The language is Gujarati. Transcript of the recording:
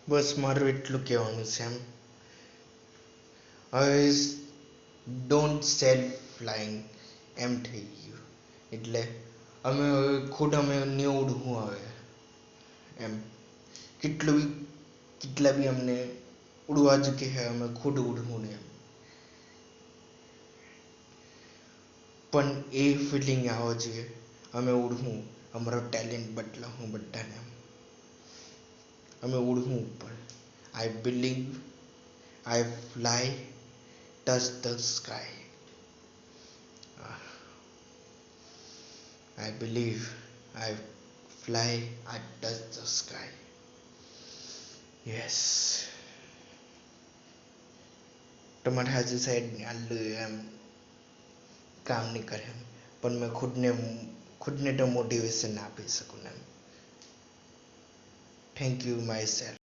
બસ મારું એટલું કહેવાનું છે એમ. હવે ડોન્ટ સેલ્ફ ફ્લાઇંગ એમ થઈ ગયું. એટલે અમે હવે ખુદ અમે નહીં ઉડવું હવે એમ. કેટલા બી અમને ઉડવા જ કહે અમે ખુદ ઉડવું ને એમ. પણ એ ફિલિંગ આવો જોઈએ અમે ઉડવું, અમારો ટેલેન્ટ બદલાવું બધાને એમ. અમે ઉડવું ઉપર. I believe I fly touch the sky. I believe I fly, I touch the sky. Yes. તમારે હાજુ સાઈડ આટલું એમ કામ નહીં કરે એમ. પણ મેં ખુદને તો મોટિવેશન આપી શકું ને એમ. Thank you my self.